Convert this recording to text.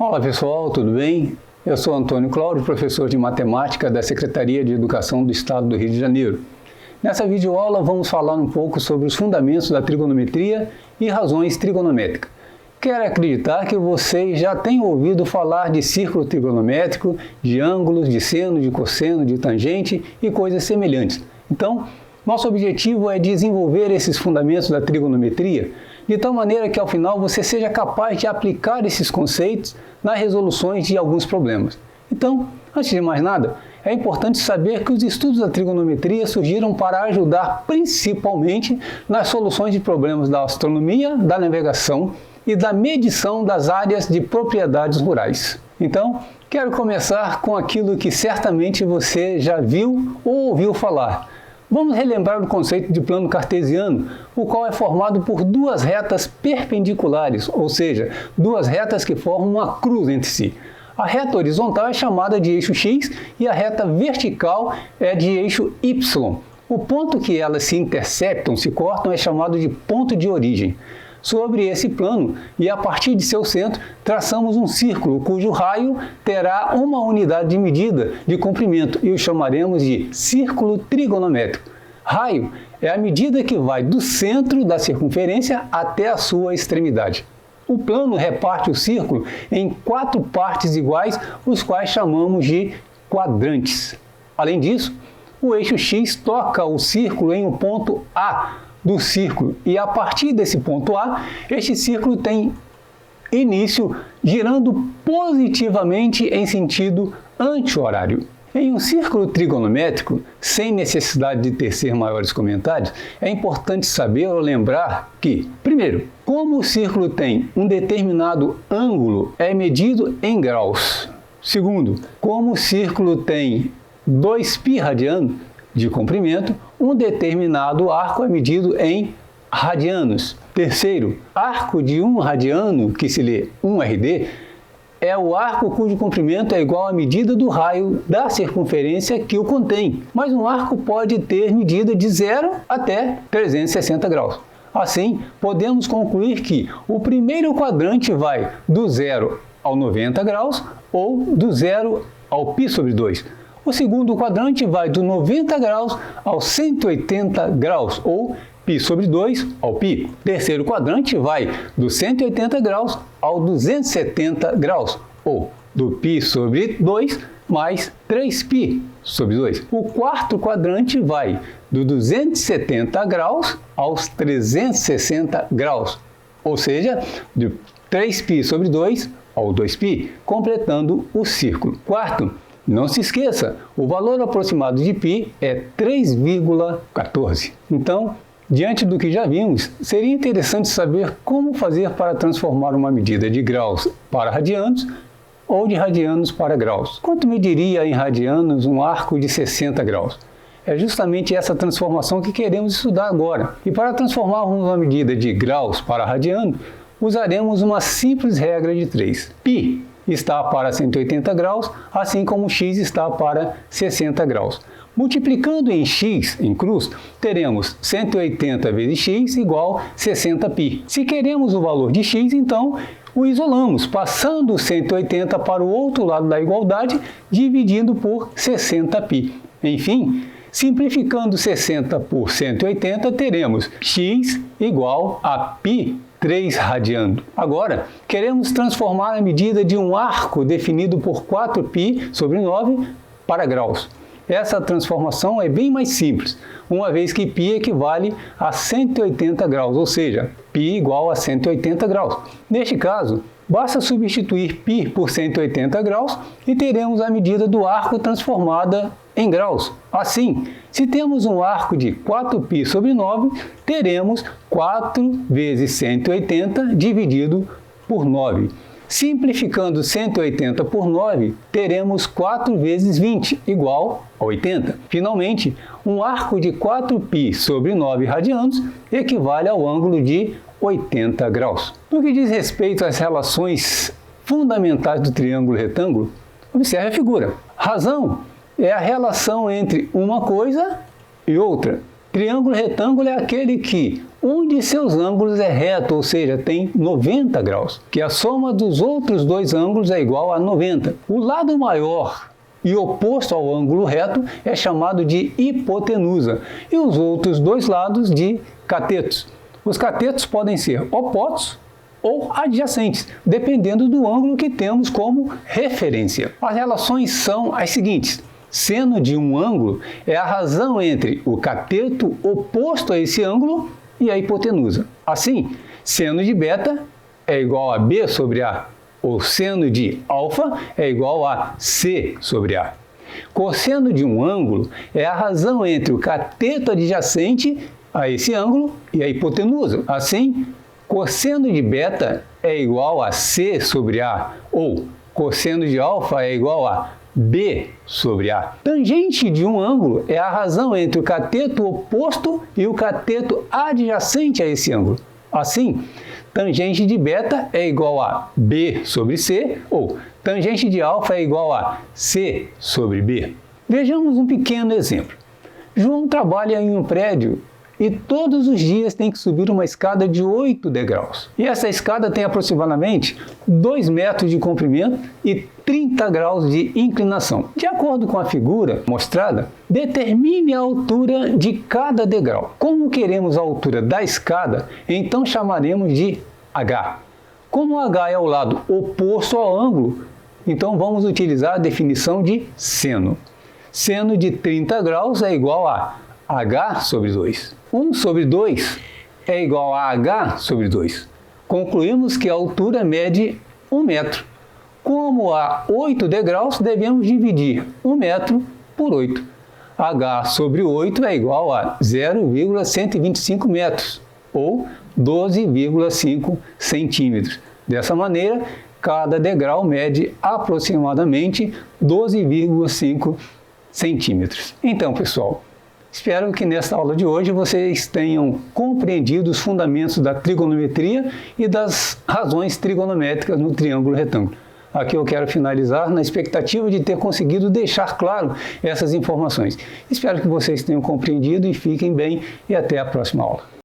Olá pessoal, tudo bem? Eu sou Antônio Cláudio, professor de Matemática da Secretaria de Educação do Estado do Rio de Janeiro. Nessa videoaula vamos falar um pouco sobre os fundamentos da trigonometria e razões trigonométricas. Quero acreditar que vocês já têm ouvido falar de círculo trigonométrico, de ângulos, de seno, de cosseno, de tangente e coisas semelhantes. Então, nosso objetivo é desenvolver esses fundamentos da trigonometria de tal maneira que ao final você seja capaz de aplicar esses conceitos nas resoluções de alguns problemas. Então, antes de mais nada, é importante saber que os estudos da trigonometria surgiram para ajudar principalmente nas soluções de problemas da astronomia, da navegação e da medição das áreas de propriedades rurais. Então, quero começar com aquilo que certamente você já viu ou ouviu falar. Vamos relembrar o conceito de plano cartesiano, o qual é formado por duas retas perpendiculares, ou seja, duas retas que formam uma cruz entre si. A reta horizontal é chamada de eixo x e a reta vertical é de eixo y. O ponto que elas se interceptam, se cortam, é chamado de ponto de origem. Sobre esse plano, e a partir de seu centro, traçamos um círculo cujo raio terá uma unidade de medida de comprimento e o chamaremos de círculo trigonométrico. Raio é a medida que vai do centro da circunferência até a sua extremidade. O plano reparte o círculo em 4 partes iguais, os quais chamamos de quadrantes. Além disso, o eixo x toca o círculo em um ponto A do círculo e a partir desse ponto A, este círculo tem início girando positivamente em sentido anti-horário. Em um círculo trigonométrico, sem necessidade de tecer maiores comentários, é importante saber ou lembrar que, primeiro, como o círculo tem um determinado ângulo, é medido em graus. Segundo, como o círculo tem 2π radiano de comprimento, um determinado arco é medido em radianos. Terceiro, arco de 1 radiano, que se lê 1 RD, é o arco cujo comprimento é igual à medida do raio da circunferência que o contém, mas um arco pode ter medida de 0 até 360 graus. Assim, podemos concluir que o primeiro quadrante vai do 0 ao 90 graus ou do 0 ao π sobre 2. O segundo quadrante vai do 90 graus ao 180 graus, ou π sobre 2 ao π. Terceiro quadrante vai do 180 graus ao 270 graus, ou do π sobre 2 mais 3π sobre 2. O quarto quadrante vai do 270 graus aos 360 graus, ou seja, de 3π sobre 2 ao 2π, completando o círculo. Quarto, não se esqueça, o valor aproximado de π é 3,14. Então, diante do que já vimos, seria interessante saber como fazer para transformar uma medida de graus para radianos ou de radianos para graus. Quanto mediria em radianos um arco de 60 graus? É justamente essa transformação que queremos estudar agora. E para transformarmos uma medida de graus para radiano, usaremos uma simples regra de 3. Π está para 180 graus, assim como x está para 60 graus. Multiplicando em x, em cruz, teremos 180 vezes x igual 60π. Se queremos o valor de x, então o isolamos, passando o 180 para o outro lado da igualdade, dividindo por 60π. Enfim, simplificando 60 por 180, teremos x igual a π 3 radiano. Agora, queremos transformar a medida de um arco definido por 4π sobre 9 para graus. Essa transformação é bem mais simples, uma vez que π equivale a 180 graus, ou seja, π igual a 180 graus. Neste caso, basta substituir π por 180 graus e teremos a medida do arco transformada em graus. Assim, se temos um arco de 4π sobre 9, teremos 4 vezes 180 dividido por 9. Simplificando 180 por 9, teremos 4 vezes 20, igual a 80. Finalmente, um arco de 4π sobre 9 radianos equivale ao ângulo de 80 graus. No que diz respeito às relações fundamentais do triângulo retângulo, observe a figura. Razão é a relação entre uma coisa e outra. Triângulo retângulo é aquele que um de seus ângulos é reto, ou seja, tem 90 graus, que a soma dos outros dois ângulos é igual a 90. O lado maior e oposto ao ângulo reto é chamado de hipotenusa e os outros dois lados de catetos. Os catetos podem ser opostos ou adjacentes, dependendo do ângulo que temos como referência. As relações são as seguintes. Seno de um ângulo é a razão entre o cateto oposto a esse ângulo e a hipotenusa. Assim, seno de beta é igual a B sobre A, ou seno de alfa é igual a C sobre A. Cosseno de um ângulo é a razão entre o cateto adjacente a esse ângulo e a hipotenusa. Assim, cosseno de beta é igual a C sobre A, ou cosseno de alfa é igual a B sobre A. Tangente de um ângulo é a razão entre o cateto oposto e o cateto adjacente a esse ângulo. Assim, tangente de beta é igual a B sobre C, ou tangente de alfa é igual a C sobre B. Vejamos um pequeno exemplo. João trabalha em um prédio e todos os dias tem que subir uma escada de 8 degraus. E essa escada tem aproximadamente 2 metros de comprimento e 30 graus de inclinação. De acordo com a figura mostrada, determine a altura de cada degrau. Como queremos a altura da escada, então chamaremos de H. Como H é o lado oposto ao ângulo, então vamos utilizar a definição de seno. Seno de 30 graus é igual a H sobre 2. 1 sobre 2 é igual a H sobre 2. Concluímos que a altura mede 1 metro. Como há 8 degraus, devemos dividir 1 metro por 8. H sobre 8 é igual a 0,125 metros, ou 12,5 centímetros. Dessa maneira, cada degrau mede aproximadamente 12,5 centímetros. Então, pessoal, espero que nesta aula de hoje vocês tenham compreendido os fundamentos da trigonometria e das razões trigonométricas no triângulo retângulo. Aqui eu quero finalizar na expectativa de ter conseguido deixar claro essas informações. Espero que vocês tenham compreendido e fiquem bem e até a próxima aula.